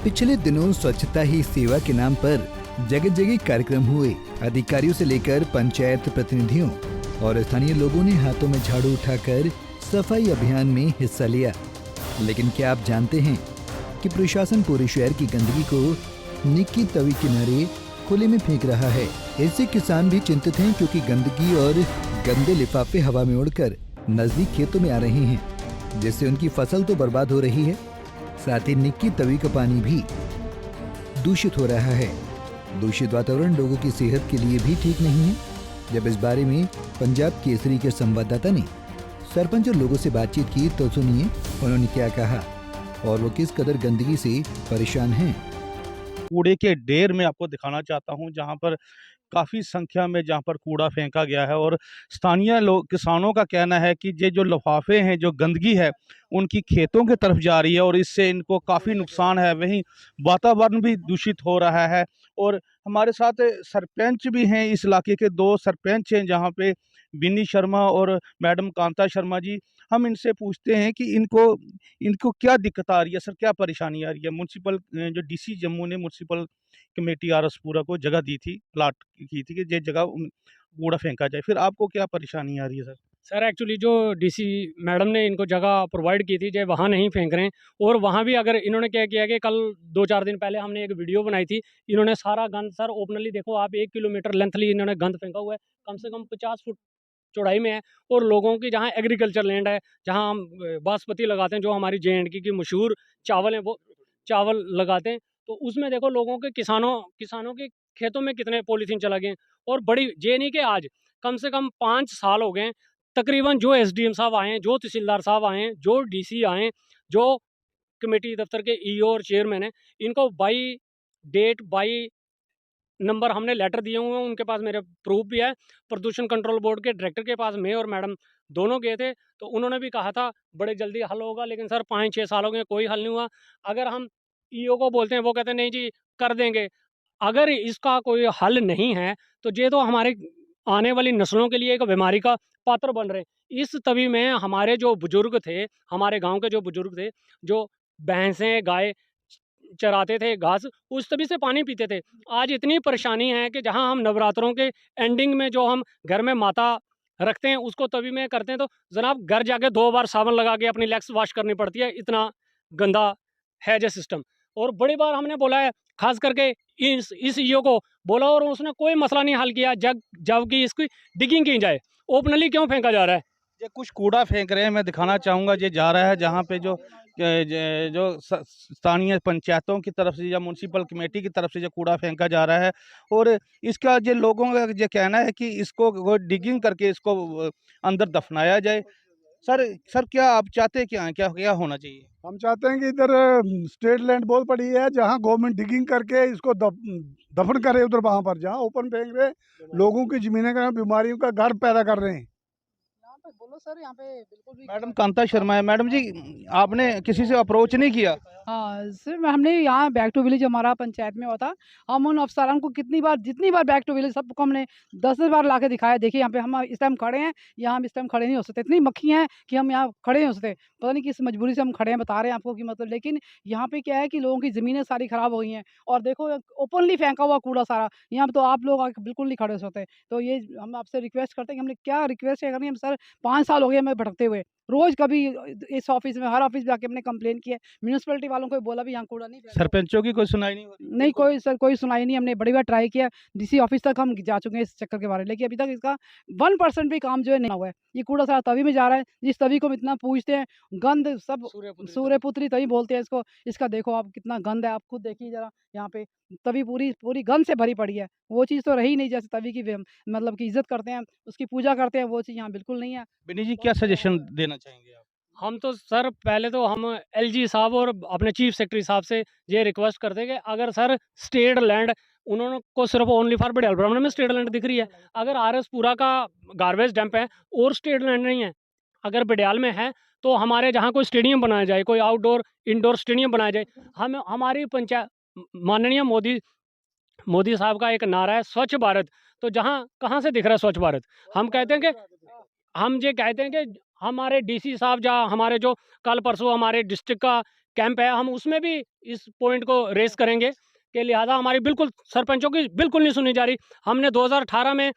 पिछले दिनों स्वच्छता ही सेवा के नाम पर जगह जगह कार्यक्रम हुए। अधिकारियों से लेकर पंचायत प्रतिनिधियों और स्थानीय लोगों ने हाथों में झाड़ू उठाकर सफाई अभियान में हिस्सा लिया। लेकिन क्या आप जानते हैं कि प्रशासन पूरे शहर की गंदगी को निक्की तवी किनारे खुले में फेंक रहा है। इससे किसान भी चिंतित हैं, क्योंकि गंदगी और गंदे लिफाफे हवा में उड़कर नजदीक खेतों में आ रहे हैं, जिससे उनकी फसल तो बर्बाद हो रही है, साथ ही निक्की तवी का पानी भी दूषित हो रहा है। दूषित वातावरण लोगों की सेहत के लिए भी ठीक नहीं है। जब इस बारे में पंजाब केसरी के संवाददाता ने सरपंच और लोगों से बातचीत की, तो सुनिए उन्होंने क्या कहा और वो किस कदर गंदगी से परेशान हैं। कूड़े के ढेर में आपको दिखाना चाहता हूं, जहां पर काफ़ी संख्या में जहां पर कूड़ा फेंका गया है। और स्थानीय लोग, किसानों का कहना है कि ये जो लिफाफे हैं, जो गंदगी है, उनकी खेतों की तरफ जा रही है और इससे इनको काफ़ी नुकसान है। वहीं वातावरण भी दूषित हो रहा है। और हमारे साथ सरपंच भी हैं, इस इलाके के 2 सरपंच हैं, जहां पे बिन्नी शर्मा और मैडम कांता शर्मा जी। हम इनसे पूछते हैं कि इनको क्या दिक्कत आ रही है सर, क्या परेशानी आ रही है। म्यूनसिपल जो डीसी जम्मू ने म्यूनसिपल कमेटी आरएसपुरा को जगह दी थी, प्लाट की थी कि ये जगह कूड़ा फेंका जाए, फिर आपको क्या परेशानी आ रही है सर? सर एक्चुअली जो डीसी मैडम ने इनको जगह प्रोवाइड की थी, जो वहाँ नहीं फेंक रहे हैं। और वहाँ भी अगर इन्होंने क्या किया कि कल 2-4 दिन पहले हमने एक वीडियो बनाई थी, इन्होंने सारा गंद सर ओपनली देखो आप 1 किलोमीटर लेंथली इन्होंने गंद फेंका हुआ है, कम से कम 50 फुट चौड़ाई में है। और लोगों की जहाँ एग्रीकल्चर लैंड है, जहाँ हम बासमती लगाते हैं, जो हमारी JNK की मशहूर चावल है, वो चावल लगाते हैं, तो उसमें देखो लोगों के किसानों के खेतों में कितने पॉलीथीन चला गए। और बड़ी ये नहीं कि आज, कम से कम 5 साल हो गए तकरीबन, जो SDM साहब आए हैं, जो तहसीलदार साहब आए हैं, जो DC आए हैं, जो कमेटी दफ्तर के EO और चेयरमैन हैं, इनको बाई डेट बाई नंबर हमने लेटर दिए हुए हैं, उनके पास मेरे प्रूफ भी है। प्रदूषण कंट्रोल बोर्ड के डायरेक्टर के पास मैं और मैडम दोनों गए थे, तो उन्होंने भी कहा था बड़े जल्दी हल होगा, लेकिन सर 5-6 साल हो गए, कोई हल नहीं हुआ। अगर हम EO को बोलते हैं, वो कहते हैं नहीं जी कर देंगे। अगर इसका कोई हल नहीं है, तो ये तो हमारे आने वाली नस्लों के लिए एक बीमारी का पात्र बन रहे हैं। इस तवी में हमारे जो बुजुर्ग थे, हमारे गांव के जो बुजुर्ग थे, जो भैंसें गाय चराते थे घास, उस तभी से पानी पीते थे। आज इतनी परेशानी है कि जहां हम नवरात्रों के एंडिंग में जो हम घर में माता रखते हैं, उसको तवी में करते हैं, तो जनाब घर जाके 2 बार साबुन लगा के अपनी लेग्स वॉश करनी पड़ती है, इतना गंदा है जो सिस्टम। और बड़ी बार हमने बोला है, खास करके इस EO को बोला, और उसने कोई मसला नहीं हल किया। जबकि इसकी डिगिंग की जाए, ओपनली क्यों फेंका जा रहा है? ये कुछ कूड़ा फेंक रहे हैं, मैं दिखाना चाहूँगा। ये जा रहा है जहाँ पे जो स्थानीय पंचायतों की तरफ से या म्यूनसिपल कमेटी की तरफ से जो कूड़ा फेंका जा रहा है। और इसका जो लोगों का ये कहना है कि इसको वो डिगिंग करके इसको अंदर दफनाया जाए। सर क्या आप चाहते क्या हैं, क्या क्या होना चाहिए? हम चाहते हैं कि इधर स्टेट लैंड बहुत पड़ी है, जहाँ गवर्नमेंट डिगिंग करके इसको दफन करे, उधर वहाँ पर जहाँ ओपन फेंक रहे, लोगों की जमीनें का बीमारियों का घर पैदा कर रहे हैं। यहाँ पे बोलो सर, यहाँ पे बिल्कुल भी। मैडम कांता शर्मा है। मैडम जी, आपने किसी से अप्रोच नहीं किया? हाँ सर, हमने यहाँ बैक टू विलेज हमारा पंचायत में होता, हम उन अफसरान को जितनी बार बैक टू विलेज सबको हमने 10 बार ला के दिखाया। देखिए यहाँ पे हम इस टाइम खड़े हैं, यहाँ हम इस टाइम खड़े नहीं हो सकते, इतनी मक्खी हैं कि हम यहाँ खड़े नहीं हो सकते। पता नहीं किस मजबूरी से हम खड़े हैं, बता रहे हैं आपको कि मतलब। लेकिन यहाँ पे क्या है कि लोगों की ज़मीनें सारी ख़राब हो गई हैं, और देखो ओपनली फेंका हुआ कूड़ा सारा यहाँ पे, तो आप लोग आके बिल्कुल नहीं खड़े हो सकते। तो ये हम आपसे रिक्वेस्ट करते हैं कि हमने क्या रिक्वेस्ट करनी है हम सर, 5 साल हो गए हमें भटकते हुए। रोज़ कभी इस ऑफिस में, हर ऑफिस में जाके हमने कंप्लेन की है, म्यूनिसिपैलिटी वालों को बोला भी यहाँ कूड़ा नहीं फेंकना। सरपंचों की कोई सुनाई नहीं हो रही? नहीं, कोई सर कोई सुनाई नहीं। हमने बड़ी बार ट्राई किया, DC ऑफिस तक हम जा चुके हैं इस चक्कर के बारे में, लेकिन अभी तक इसका 1% भी काम जो है नहीं हुआ है। ये कूड़ा सारा तवी में जा रहा है, जिस तवी को हम इतना पूछते हैं, गंद सब सूर्यपुत्री तवी बोलते हैं इसको। इसका देखो आप कितना गंद है, आप खुद देखिए ज़रा। यहाँ पे तवी पूरी पूरी गंद से भरी पड़ी है। वो चीज़ तो रही नहीं, जैसे तवी की मतलब की इज़्ज़त करते हैं, उसकी पूजा करते हैं, वो चीज़ यहाँ बिल्कुल नहीं है। बिनी जी, क्या सजेशन देना चाहेंगे आप? हम तो सर पहले तो हम LG साहब और अपने चीफ सेक्रेटरी साहब से ये रिक्वेस्ट करते हैं कि अगर सर स्टेट लैंड उन्होंने को सिर्फ ओनली फॉर बड़ियाल ब्राह्मण में स्टेट लैंड दिख रही है, अगर RS पूरा का गार्बेज डंप है और स्टेट लैंड नहीं है, अगर बडियाल में है, तो हमारे जहाँ कोई स्टेडियम बनाया जाए, कोई आउटडोर इंडोर स्टेडियम बनाया जाए। हम हमारी पंचायत, माननीय मोदी साहब का एक नारा है स्वच्छ भारत, तो जहाँ कहाँ से दिख रहा है स्वच्छ भारत? हम कहते हैं कि हमारे DC साहब, जहाँ हमारे जो कल परसों हमारे डिस्ट्रिक्ट का कैंप है, हम उसमें भी इस पॉइंट को रेस करेंगे कि लिहाजा हमारी बिल्कुल सरपंचों की बिल्कुल नहीं सुनी जा रही। हमने 2018 में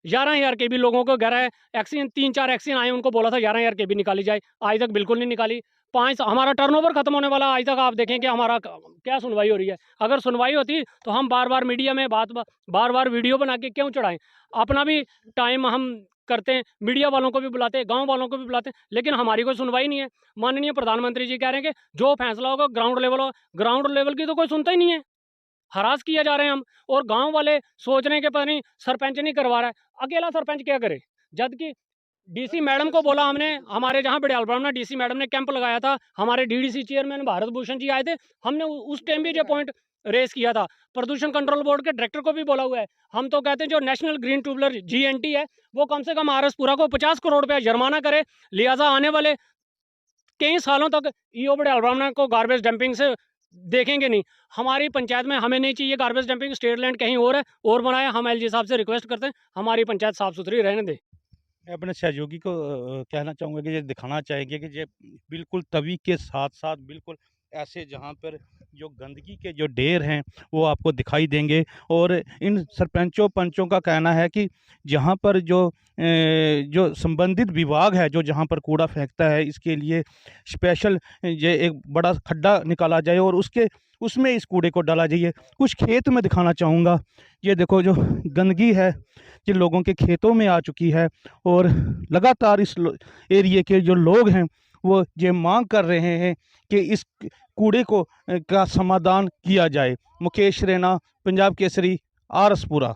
11,000 के भी लोगों को घर एक्सीडेंट 3-4 एक्सीडेंट आए, उनको बोला था 11,000 के भी निकाली जाए, आज तक बिल्कुल नहीं निकाली। 5 हमारा टर्नओवर खत्म होने वाला, आज तक आप देखें कि हमारा क्या सुनवाई हो रही है। अगर सुनवाई होती तो हम बार बार मीडिया में बार बार वीडियो बना के क्यों चढ़ाएं। अपना भी टाइम हम करते हैं, मीडिया वालों को भी बुलाते हैं, गांव वालों को भी बुलाते हैं, लेकिन हमारी कोई सुनवाई नहीं है। माननीय प्रधानमंत्री जी कह रहे हैं कि जो फैसला होगा ग्राउंड लेवल की तो कोई सुनता ही नहीं है। हरास किया जा रहे हैं हम, और गांव वाले सोच रहे हैं कि पता नहीं सरपंच नहीं करवा रहा है, अकेला सरपंच क्या करे। जबकि डीसी मैडम को बोला हमने, हमारे जहां बड़ियालपुर में डीसी मैडम ने कैंप लगाया था, हमारे डीडीसी चेयरमैन भारत भूषण जी आए थे, हमने उस टाइम भी ये पॉइंट रेस किया था। प्रदूषण कंट्रोल बोर्ड के डायरेक्टर को भी बोला हुआ है। हम तो कहते हैं जो नेशनल ग्रीन ट्यूबलर GNT है वो कम से कम RSपुरा को 50 करोड़ रुपया जुर्माना करे, लिहाजा आने वाले कई सालों तक ईओ बड़ियालपुरा को गार्बेज डंपिंग से देखेंगे नहीं। हमारी पंचायत में हमें नहीं चाहिए गार्बेज डंपिंग, स्टेट लैंड कहीं और है और बनाए। हम LG साहब से रिक्वेस्ट करते हैं हमारी पंचायत साफ सुथरी रहने दें। मैं अपने सहयोगी को कहना चाहूँगा कि ये दिखाना चाहेंगे कि ये बिल्कुल तवी के साथ साथ बिल्कुल ऐसे जहाँ पर जो गंदगी के जो ढेर हैं वो आपको दिखाई देंगे। और इन सरपंचों पंचों का कहना है कि जहाँ पर जो संबंधित विभाग है जो जहाँ पर कूड़ा फेंकता है, इसके लिए स्पेशल ये एक बड़ा खड्डा निकाला जाए और उसमें इस कूड़े को डाला जाइए। कुछ खेत में दिखाना चाहूँगा, ये देखो जो गंदगी है ये लोगों के खेतों में आ चुकी है और लगातार इस एरिए के जो लोग हैं वो ये मांग कर रहे हैं कि इस कूड़े का समाधान किया जाए। मुकेश रैना, पंजाब केसरी, RSपुरा।